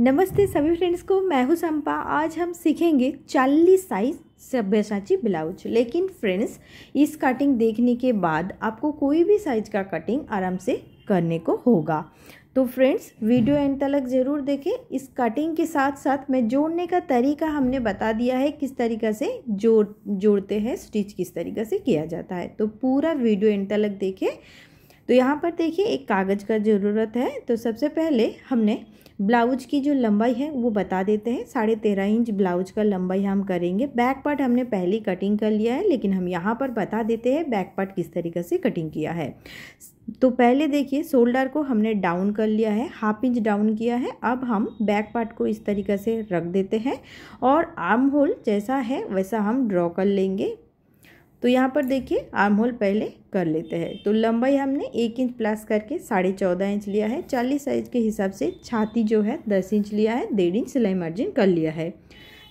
नमस्ते सभी फ्रेंड्स को, मैं हूं संपा। आज हम सीखेंगे 40 साइज सब्यासाची ब्लाउज। लेकिन फ्रेंड्स, इस कटिंग देखने के बाद आपको कोई भी साइज का कटिंग आराम से करने को होगा। तो फ्रेंड्स, वीडियो एंड तक ज़रूर देखें। इस कटिंग के साथ साथ मैं जोड़ने का तरीका हमने बता दिया है, किस तरीक़ा से जोड़ते हैं, स्टिच किस तरीक़ा से किया जाता है। तो पूरा वीडियो एंड तक देखें। तो यहाँ पर देखिए, एक कागज़ का ज़रूरत है। तो सबसे पहले हमने ब्लाउज की जो लंबाई है वो बता देते हैं। 13.5 इंच ब्लाउज का लंबाई हम करेंगे। बैक पार्ट हमने पहले कटिंग कर लिया है, लेकिन हम यहाँ पर बता देते हैं बैक पार्ट किस तरीके से कटिंग किया है। तो पहले देखिए, शोल्डर को हमने डाउन कर लिया है, 1/2 इंच डाउन किया है। अब हम बैक पार्ट को इस तरीके से रख देते हैं और आर्म होल जैसा है वैसा हम ड्रॉ कर लेंगे। तो यहाँ पर देखिए, आर्म होल पहले कर लेते हैं। तो लंबाई हमने 1 इंच प्लस करके 14.5 इंच लिया है। 40 साइज के हिसाब से छाती जो है 10 इंच लिया है, 1.5 इंच सिलाई मार्जिन कर लिया है।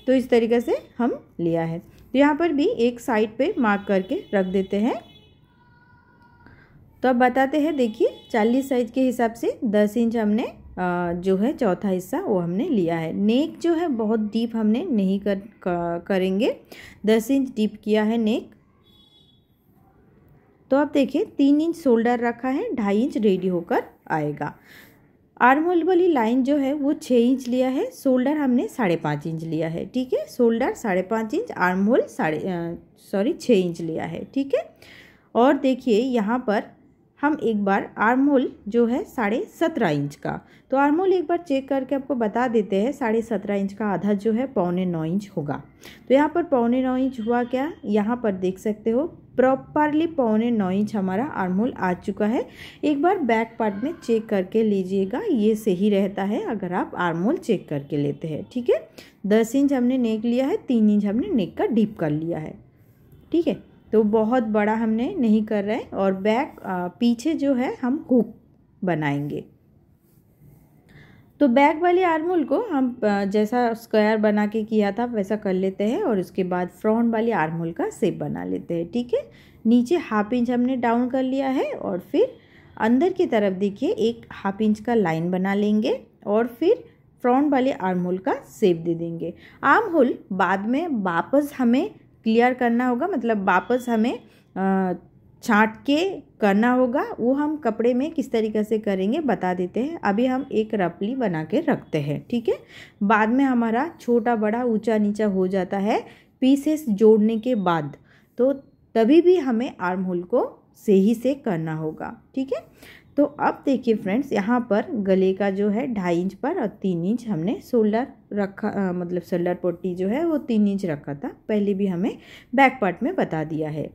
तो इस तरीके से हम लिया है। तो यहाँ पर भी एक साइड पे मार्क करके रख देते हैं। तो अब बताते हैं, देखिए 40 साइज के हिसाब से 10 इंच हमने जो है चौथा हिस्सा वो हमने लिया है। नेक जो है बहुत डीप हमने नहीं करेंगे, 10 इंच डीप किया है नेक। तो अब देखिए, 3 इंच शोल्डर रखा है, 2.5 इंच रेडी होकर आएगा। आर्म होल वाली लाइन जो है वो 6 इंच लिया है। शोल्डर हमने 5.5 इंच लिया है। ठीक है, shoulder 5.5 inch, arm hole 6 inch लिया है। ठीक है, और देखिए यहाँ पर हम एक बार आर्म होल जो है 17.5 इंच का, तो आर्म होल एक बार चेक करके आपको बता देते हैं। 17.5 इंच का आधा जो है 8.25 इंच होगा। तो यहाँ पर 8.25 इंच हुआ क्या, यहाँ पर देख सकते हो प्रॉपरली 8.25 इंच हमारा आर्म होल आ चुका है। एक बार बैक पार्ट में चेक करके लीजिएगा, ये सही रहता है अगर आप आर्म होल चेक करके लेते हैं। ठीक है, 10 इंच हमने नेक लिया है, 3 इंच हमने नेक का डीप कर लिया है। ठीक है, तो बहुत बड़ा हमने नहीं कर रहे हैं। और बैक पीछे जो है हम हुक बनाएंगे। तो बैक वाले आर्म होल को हम जैसा स्क्वायर बना के किया था वैसा कर लेते हैं और उसके बाद फ्रंट वाले आर्म होल का शेप बना लेते हैं। ठीक है, नीचे 1/2 इंच हमने डाउन कर लिया है और फिर अंदर की तरफ देखिए 1/2 इंच का लाइन बना लेंगे और फिर फ्रंट वाले आर्म होल का शेप दे देंगे। आर्म होल बाद में वापस हमें क्लियर करना होगा, मतलब वापस हमें छांट के करना होगा। वो हम कपड़े में किस तरीके से करेंगे बता देते हैं। अभी हम एक रपली बना के रखते हैं। ठीक है, बाद में हमारा छोटा बड़ा ऊंचा नीचा हो जाता है पीसेस जोड़ने के बाद, तो तभी भी हमें आर्म होल को सही से करना होगा। ठीक है, तो अब देखिए फ्रेंड्स, यहाँ पर गले का जो है 2.5 इंच पर और 3 इंच हमने शोल्डर रखा, मतलब शोल्डर पट्टी जो है वो 3 इंच रखा था, पहले भी हमें बैक पार्ट में बता दिया है।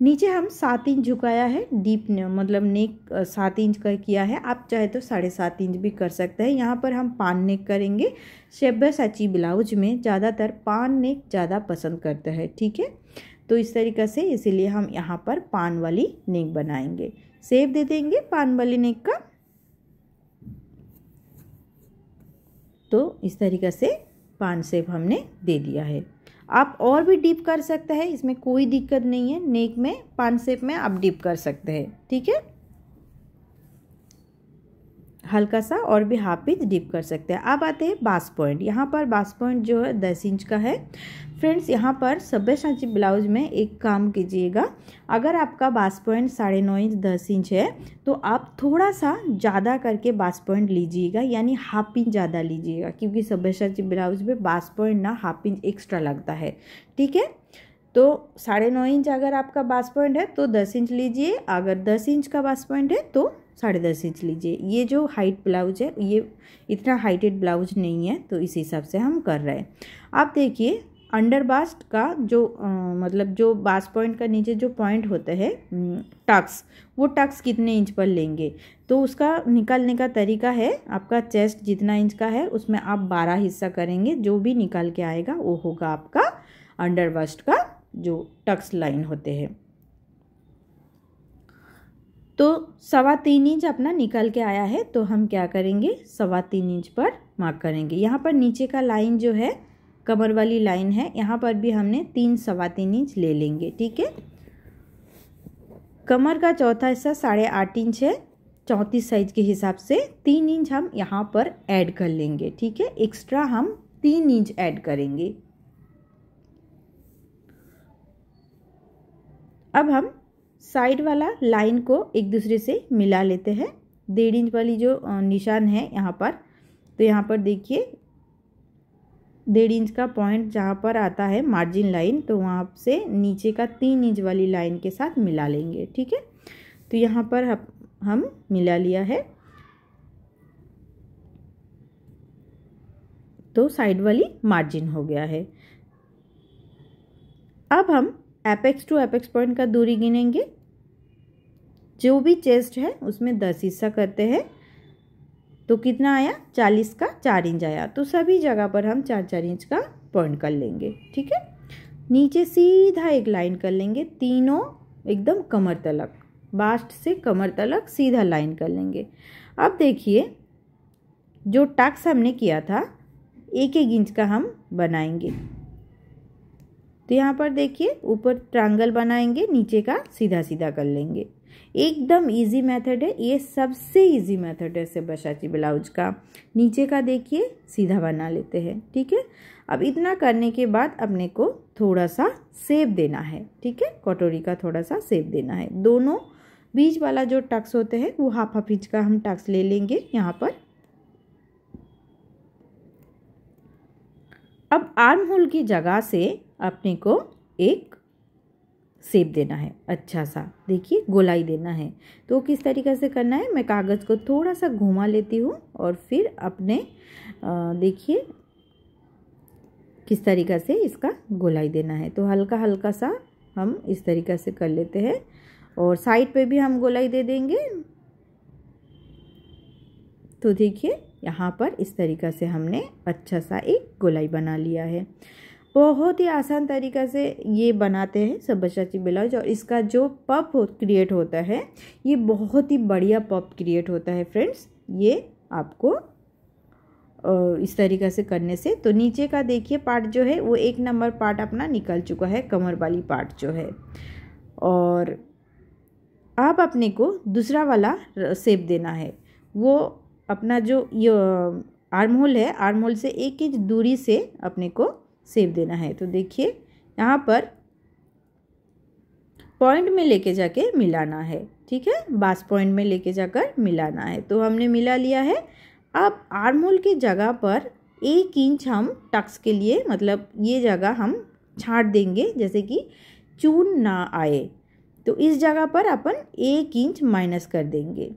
नीचे हम 7 इंच झुकाया है, डीप मतलब नेक 7 इंच का किया है। आप चाहे तो 7.5 इंच भी कर सकते हैं। यहाँ पर हम पान नेक करेंगे। सब्यासाची ब्लाउज में ज़्यादातर पान नेक ज़्यादा पसंद करते हैं। ठीक है, तो इस तरीक़े से, इसीलिए हम यहाँ पर पान वाली नेक बनाएंगे। शेप दे देंगे पान वाली नेक का। तो इस तरीक़े से पान शेप हमने दे दिया है। आप और भी डीप कर सकते हैं, इसमें कोई दिक्कत नहीं है। नेक में पान शेप में आप डीप कर सकते हैं। ठीक है, हल्का सा और भी 1/2 इंच डीप कर सकते हैं। अब आते हैं बास पॉइंट। यहाँ पर बास पॉइंट जो है 10 इंच का है। फ्रेंड्स, यहाँ पर सब्यासाची ब्लाउज में एक काम कीजिएगा, अगर आपका बास पॉइंट 9.5 इंच 10 इंच है तो आप थोड़ा सा ज़्यादा करके बास पॉइंट लीजिएगा, यानी 1/2 इंच ज़्यादा लीजिएगा, क्योंकि सब्यासाची ब्लाउज में बास पॉइंट ना 1/2 इंच एक्स्ट्रा लगता है। ठीक है, तो 9.5 इंच अगर आपका बास पॉइंट है तो 10 इंच लीजिए, अगर 10 इंच का बास पॉइंट है तो 10.5 इंच लीजिए। ये जो हाइट ब्लाउज है ये इतना हाइटेड ब्लाउज नहीं है, तो इस हिसाब से हम कर रहे हैं। आप देखिए, अंडर बास्ट का जो मतलब जो बास पॉइंट का नीचे जो पॉइंट होते हैं टक्स, वो टक्स कितने इंच पर लेंगे, तो उसका निकालने का तरीका है, आपका चेस्ट जितना इंच का है उसमें आप 12 हिस्सा करेंगे। जो भी निकाल के आएगा वो होगा आपका अंडर बास्ट का जो टक्स लाइन होते हैं। तो 3.25 इंच अपना निकल के आया है, तो हम क्या करेंगे, 3.25 इंच पर मार्क करेंगे। यहाँ पर नीचे का लाइन जो है कमर वाली लाइन है, यहाँ पर भी हमने 3-3.25 इंच ले लेंगे। ठीक है, कमर का चौथा हिस्सा 8.5 इंच है, 34 साइज के हिसाब से 3 इंच हम यहाँ पर ऐड कर लेंगे। ठीक है, एक्स्ट्रा हम 3 इंच ऐड करेंगे। अब हम साइड वाला लाइन को एक दूसरे से मिला लेते हैं। 1.5 इंच वाली जो निशान है यहाँ पर, तो यहाँ पर देखिए 1.5 इंच का पॉइंट जहाँ पर आता है मार्जिन लाइन, तो वहाँ से नीचे का 3 इंच वाली लाइन के साथ मिला लेंगे। ठीक है, तो यहाँ पर हम मिला लिया है, तो साइड वाली मार्जिन हो गया है। अब हम एपेक्स टू एपेक्स पॉइंट का दूरी गिनेंगे। जो भी चेस्ट है उसमें 10 हिस्सा करते हैं, तो कितना आया, 40 का 4 इंच आया। तो सभी जगह पर हम 4-4 इंच का पॉइंट कर लेंगे। ठीक है, नीचे सीधा एक लाइन कर लेंगे, तीनों एकदम कमर तलक, बास्ट से कमर तलक सीधा लाइन कर लेंगे। अब देखिए जो टक्स हमने किया था 1-1 इंच का हम बनाएंगे। तो यहाँ पर देखिए ऊपर ट्रायंगल बनाएंगे, नीचे का सीधा सीधा कर लेंगे। एकदम इजी मेथड है, ये सबसे इजी मेथड है सब्यासाची ब्लाउज का। नीचे का देखिए सीधा बना लेते हैं। ठीक है, अब इतना करने के बाद अपने को थोड़ा सा शेप देना है। ठीक है, कटोरी का थोड़ा सा शेप देना है। दोनों बीच वाला जो टक्स होते हैं वो 1/2 इंच का हम टक्स ले लेंगे यहाँ पर। अब आर्म होल की जगह से अपने को एक शेप देना है, अच्छा सा देखिए गोलाई देना है। तो किस तरीके से करना है, मैं कागज़ को थोड़ा सा घुमा लेती हूँ और फिर अपने देखिए किस तरीक़े से इसका गोलाई देना है। तो हल्का हल्का सा हम इस तरीक़े से कर लेते हैं और साइड पे भी हम गोलाई दे देंगे। तो देखिए यहाँ पर इस तरीक़े से हमने अच्छा सा एक गोलाई बना लिया है। बहुत ही आसान तरीक़ा से ये बनाते हैं सब्यासाची ब्लाउज, और इसका जो पफ क्रिएट होता है ये बहुत ही बढ़िया पफ क्रिएट होता है फ्रेंड्स, ये आपको इस तरीक़े से करने से। तो नीचे का देखिए पार्ट जो है वो 1 नंबर पार्ट अपना निकल चुका है, कमर वाली पार्ट जो है। और आप अपने को दूसरा वाला शेप देना है, वो अपना जो ये आर्म होल है, आर्म होल से 1 इंच दूरी से अपने को शेप देना है। तो देखिए यहाँ पर पॉइंट में लेके जाके मिलाना है। ठीक है, बास पॉइंट में लेके जाकर मिलाना है। तो हमने मिला लिया है। अब आर्म होल की जगह पर 1 इंच हम टक्स के लिए, मतलब ये जगह हम छांट देंगे जैसे कि चून ना आए। तो इस जगह पर अपन 1 इंच माइनस कर देंगे,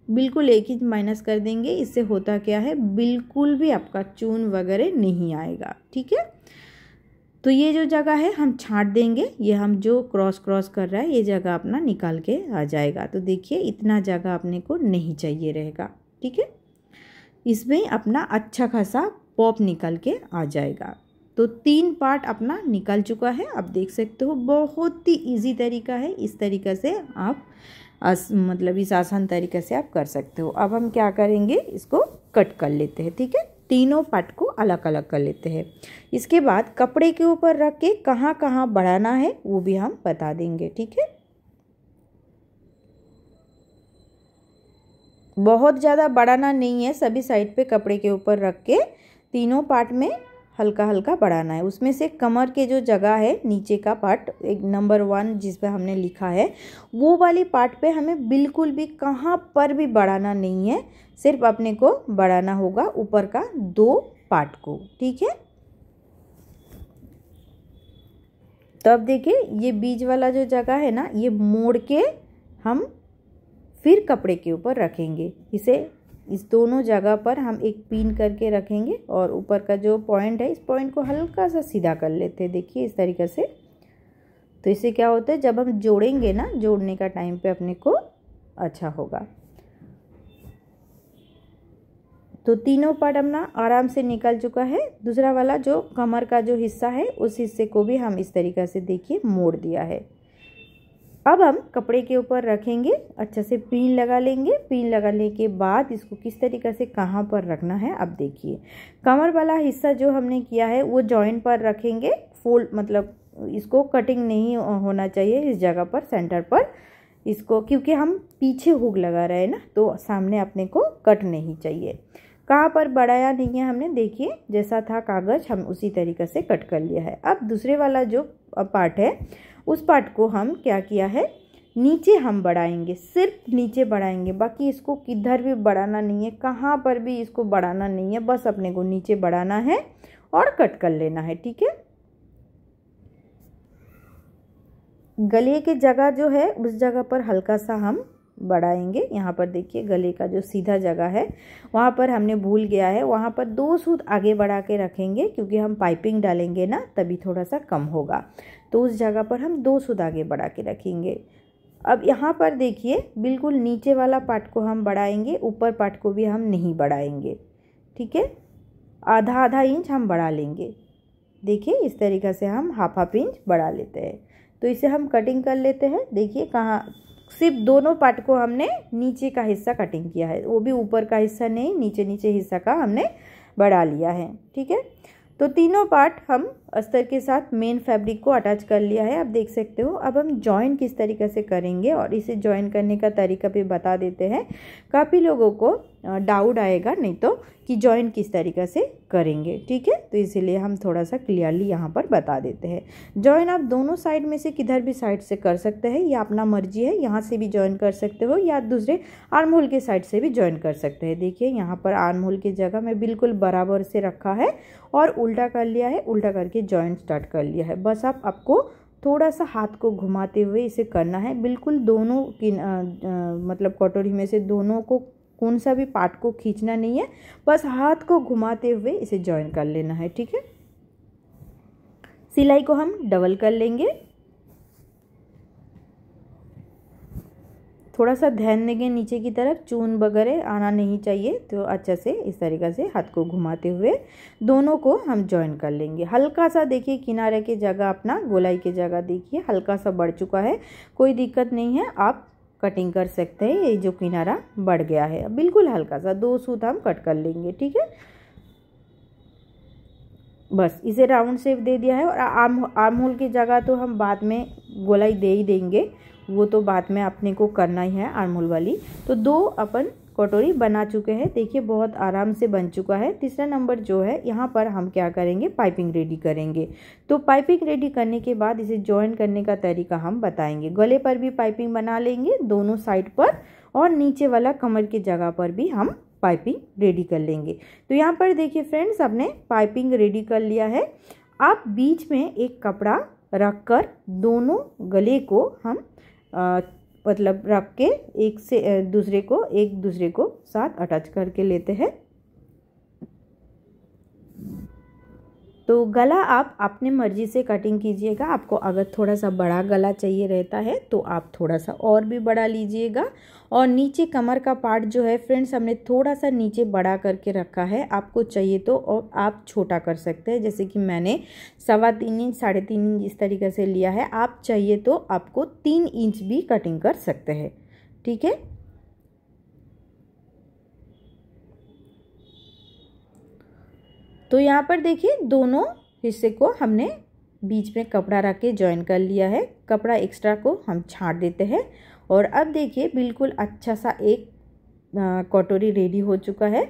बिल्कुल 1 इंच माइनस कर देंगे। इससे होता क्या है, बिल्कुल भी आपका चून वगैरह नहीं आएगा। ठीक है, तो ये जो जगह है हम छांट देंगे, ये हम जो क्रॉस कर रहा है ये जगह अपना निकाल के आ जाएगा। तो देखिए इतना जगह अपने को नहीं चाहिए रहेगा। ठीक है, इसमें अपना अच्छा खासा पॉप निकल के आ जाएगा। तो 3 पार्ट अपना निकल चुका है। अब देख सकते हो बहुत ही इजी तरीका है, इस तरीक़े से आप मतलब इस आसान तरीके से आप कर सकते हो। अब हम क्या करेंगे, इसको कट कर लेते हैं। ठीक है, तीनों पार्ट को अलग अलग कर लेते हैं। इसके बाद कपड़े के ऊपर रख के कहाँ कहाँ बढ़ाना है वो भी हम बता देंगे। ठीक है, बहुत ज़्यादा बढ़ाना नहीं है, सभी साइड पे कपड़े के ऊपर रख के तीनों पार्ट में हल्का हल्का बढ़ाना है। उसमें से कमर के जो जगह है नीचे का पार्ट, एक नंबर 1 जिस पे हमने लिखा है, वो वाली पार्ट पे हमें बिल्कुल भी कहाँ पर भी बढ़ाना नहीं है, सिर्फ अपने को बढ़ाना होगा ऊपर का 2 पार्ट को। ठीक है, तो अब देखिए ये बीच वाला जो जगह है ना, ये मोड़ के हम फिर कपड़े के ऊपर रखेंगे। इस दोनों जगह पर हम एक पिन करके रखेंगे और ऊपर का जो पॉइंट है इस पॉइंट को हल्का सा सीधा कर लेते हैं। देखिए इस तरीके से। तो इससे क्या होता है, जब हम जोड़ेंगे ना, जोड़ने का टाइम पे अपने को अच्छा होगा। तो तीनों पार्ट अपना आराम से निकल चुका है। दूसरा वाला जो कमर का जो हिस्सा है उस हिस्से को भी हम इस तरीके से देखिए मोड़ दिया है। अब हम कपड़े के ऊपर रखेंगे, अच्छा से पिन लगा लेंगे। पिन लगाने के बाद इसको किस तरीके से कहाँ पर रखना है, अब देखिए कमर वाला हिस्सा जो हमने किया है वो जॉइंट पर रखेंगे। फोल्ड मतलब इसको कटिंग नहीं होना चाहिए इस जगह पर, सेंटर पर। इसको, क्योंकि हम पीछे हुक लगा रहे हैं ना, तो सामने अपने को कट नहीं चाहिए। कहाँ पर बढ़ाया नहीं है हमने, देखिए जैसा था कागज़ हम उसी तरीके से कट कर लिया है। अब दूसरे वाला जो पार्ट है उस पार्ट को हम क्या किया है, नीचे हम बढ़ाएंगे, सिर्फ नीचे बढ़ाएंगे, बाकी इसको किधर भी बढ़ाना नहीं है, कहाँ पर भी इसको बढ़ाना नहीं है, बस अपने को नीचे बढ़ाना है और कट कर लेना है। ठीक है, गले की जगह जो है उस जगह पर हल्का सा हम बढ़ाएंगे। यहाँ पर देखिए गले का जो सीधा जगह है वहाँ पर हमने भूल गया है, वहाँ पर 2 सूत आगे बढ़ा के रखेंगे, क्योंकि हम पाइपिंग डालेंगे ना तभी थोड़ा सा कम होगा, तो उस जगह पर हम 2 सूत आगे बढ़ा के रखेंगे। अब यहाँ पर देखिए बिल्कुल नीचे वाला पार्ट को हम बढ़ाएंगे, ऊपर पार्ट को भी हम नहीं बढ़ाएंगे। ठीक है, आधा आधा इंच हम बढ़ा लेंगे। देखिए इस तरीक़े से हम हाफ इंच बढ़ा लेते हैं। तो इसे हम कटिंग कर लेते हैं। देखिए कहाँ, सिर्फ दोनों पार्ट को हमने नीचे का हिस्सा कटिंग किया है, वो भी ऊपर का हिस्सा नहीं, नीचे हिस्सा का हमने बढ़ा लिया है। ठीक है, तो तीनों पार्ट हम अस्तर के साथ मेन फैब्रिक को अटैच कर लिया है, आप देख सकते हो। अब हम जॉइन किस तरीके से करेंगे और इसे जॉइन करने का तरीका भी बता देते हैं। काफ़ी लोगों को डाउट आएगा नहीं तो कि जॉइन किस तरीके से करेंगे। ठीक है, तो इसीलिए हम थोड़ा सा क्लियरली यहाँ पर बता देते हैं। जॉइन आप दोनों साइड में से किधर भी साइड से कर सकते हैं, या अपना मर्जी है, यहाँ से भी जॉइन कर सकते हो या दूसरे आर्म होल के साइड से भी जॉइन कर सकते हैं। देखिए यहाँ पर आर्म होल की जगह में बिल्कुल बराबर से रखा है और उल्टा कर लिया है, उल्टा करके जॉइंट स्टार्ट कर लिया है। बस आपको थोड़ा सा हाथ को घुमाते हुए इसे करना है, बिल्कुल दोनों की मतलब कटोरी में से दोनों को कौन सा भी पार्ट को खींचना नहीं है, बस हाथ को घुमाते हुए इसे जॉइन कर लेना है। ठीक है, सिलाई को हम डबल कर लेंगे, थोड़ा सा ध्यान देंगे नीचे की तरफ, चून वगैरह आना नहीं चाहिए, तो अच्छे से इस तरीक़े से हाथ को घुमाते हुए दोनों को हम जॉइन कर लेंगे। हल्का सा देखिए किनारे की जगह, अपना गोलाई की जगह देखिए हल्का सा बढ़ चुका है, कोई दिक्कत नहीं है, आप कटिंग कर सकते हैं। ये जो किनारा बढ़ गया है बिल्कुल हल्का सा 2 सूत हम कट कर लेंगे। ठीक है, बस इसे राउंड शेप दे दिया है। और आर्म होल की जगह तो हम बाद में गोलाई दे ही देंगे, वो तो बाद में अपने को करना ही है आर्म होल वाली। तो 2 अपन कटोरी बना चुके हैं, देखिए बहुत आराम से बन चुका है। तीसरा नंबर जो है यहाँ पर हम क्या करेंगे, पाइपिंग रेडी करेंगे। तो पाइपिंग रेडी करने के बाद इसे जॉइन करने का तरीका हम बताएंगे। गले पर भी पाइपिंग बना लेंगे दोनों साइड पर, और नीचे वाला कमर की जगह पर भी हम पाइपिंग रेडी कर लेंगे। तो यहाँ पर देखिए फ्रेंड्स, हमने पाइपिंग रेडी कर लिया है। आप बीच में एक कपड़ा रख कर दोनों गले को हम मतलब रख के एक दूसरे को साथ अटैच करके लेते हैं। तो गला आप अपने मर्जी से कटिंग कीजिएगा। आपको अगर थोड़ा सा बड़ा गला चाहिए रहता है तो आप थोड़ा सा और भी बढ़ा लीजिएगा। और नीचे कमर का पार्ट जो है फ्रेंड्स, हमने थोड़ा सा नीचे बड़ा करके रखा है, आपको चाहिए तो और आप छोटा कर सकते हैं। जैसे कि मैंने 3.25 इंच 3.5 इंच इस तरीके से लिया है, आप चाहिए तो आपको 3 इंच भी कटिंग कर सकते हैं। ठीक है, तो यहाँ पर देखिए दोनों हिस्से को हमने बीच में कपड़ा रख के ज्वाइन कर लिया है। कपड़ा एक्स्ट्रा को हम छांट देते हैं। और अब देखिए बिल्कुल अच्छा सा एक कटोरी रेडी हो चुका है।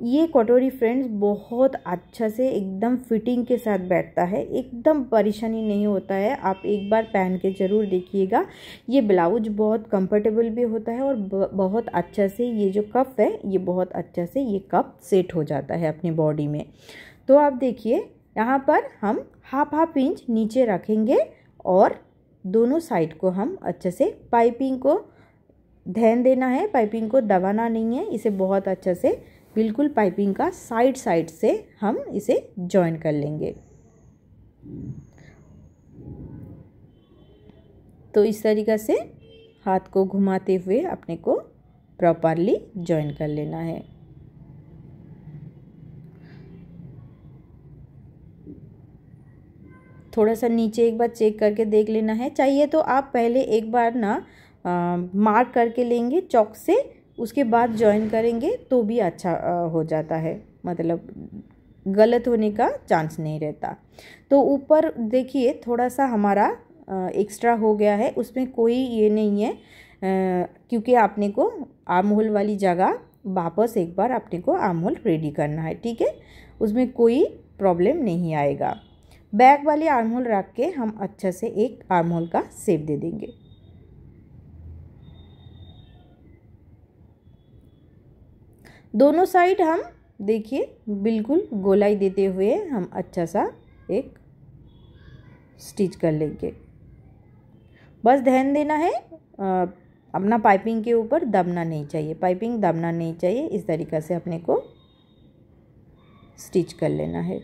ये कटोरी फ्रेंड्स बहुत अच्छा से एकदम फिटिंग के साथ बैठता है, एकदम परेशानी नहीं होता है। आप एक बार पहन के ज़रूर देखिएगा। ये ब्लाउज बहुत कंफर्टेबल भी होता है और बहुत अच्छा से ये जो कप है ये बहुत अच्छा से ये कप सेट हो जाता है अपनी बॉडी में। तो आप देखिए यहाँ पर हम हाफ इंच नीचे रखेंगे और दोनों साइड को हम अच्छे से पाइपिंग को ध्यान देना है, पाइपिंग को दबाना नहीं है। इसे बहुत अच्छा से बिल्कुल पाइपिंग का साइड से हम इसे जॉइन कर लेंगे। तो इस तरीक़े से हाथ को घुमाते हुए अपने को प्रॉपरली जॉइन कर लेना है। थोड़ा सा नीचे एक बार चेक करके देख लेना है। चाहिए तो आप पहले एक बार ना मार्क करके लेंगे चॉक से, उसके बाद जॉइन करेंगे तो भी अच्छा हो जाता है, मतलब गलत होने का चांस नहीं रहता। तो ऊपर देखिए थोड़ा सा हमारा एक्स्ट्रा हो गया है, उसमें कोई ये नहीं है, क्योंकि आपने को आर्म होल वाली जगह वापस एक बार आपने को आर्म होल रेडी करना है, ठीक है। उसमें कोई प्रॉब्लम नहीं आएगा। बैक वाले आर्म होल रख के हम अच्छा से एक आर्म होल का शेप दे देंगे। दोनों साइड हम देखिए बिल्कुल गोलाई देते हुए हम अच्छा सा एक स्टिच कर लेंगे। बस ध्यान देना है अपना पाइपिंग के ऊपर दबना नहीं चाहिए, पाइपिंग दबना नहीं चाहिए। इस तरीक़े से अपने को स्टिच कर लेना है।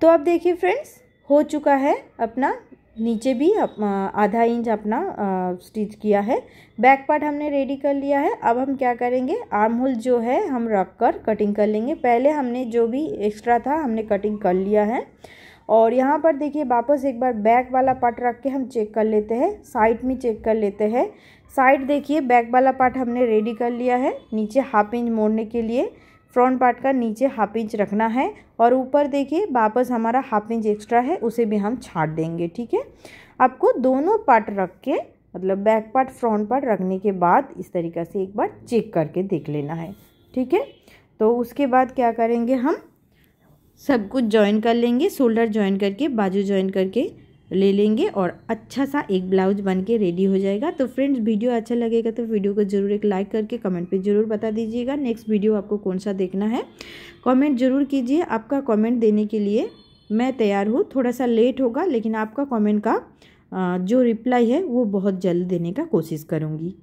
तो अब देखिए फ्रेंड्स, हो चुका है अपना, नीचे भी आधा इंच अपना स्टिच किया है। बैक पार्ट हमने रेडी कर लिया है। अब हम क्या करेंगे, आर्म होल जो है हम रख कर कटिंग कर लेंगे। पहले हमने जो भी एक्स्ट्रा था हमने कटिंग कर लिया है। और यहाँ पर देखिए वापस एक बार बैक वाला पार्ट रख के हम चेक कर लेते हैं, साइड में चेक कर लेते हैं। साइड देखिए बैक वाला पार्ट हमने रेडी कर लिया है। नीचे हाफ इंच मोड़ने के लिए फ्रंट पार्ट का नीचे हाफ इंच रखना है और ऊपर देखिए वापस हमारा हाफ इंच एक्स्ट्रा है, उसे भी हम छाट देंगे, ठीक है। आपको दोनों पार्ट रख के मतलब बैक पार्ट फ्रंट पार्ट रखने के बाद इस तरीक़े से एक बार चेक करके देख लेना है, ठीक है। तो उसके बाद क्या करेंगे, हम सब कुछ जॉइन कर लेंगे, शोल्डर जॉइन करके बाजू जॉइन करके ले लेंगे और अच्छा सा एक ब्लाउज बन के रेडी हो जाएगा। तो फ्रेंड्स, वीडियो अच्छा लगेगा तो वीडियो को ज़रूर एक लाइक करके कमेंट पे ज़रूर बता दीजिएगा नेक्स्ट वीडियो आपको कौन सा देखना है। कमेंट ज़रूर कीजिए, आपका कमेंट देने के लिए मैं तैयार हूँ। थोड़ा सा लेट होगा लेकिन आपका कमेंट का जो रिप्लाई है वो बहुत जल्द देने का कोशिश करूँगी।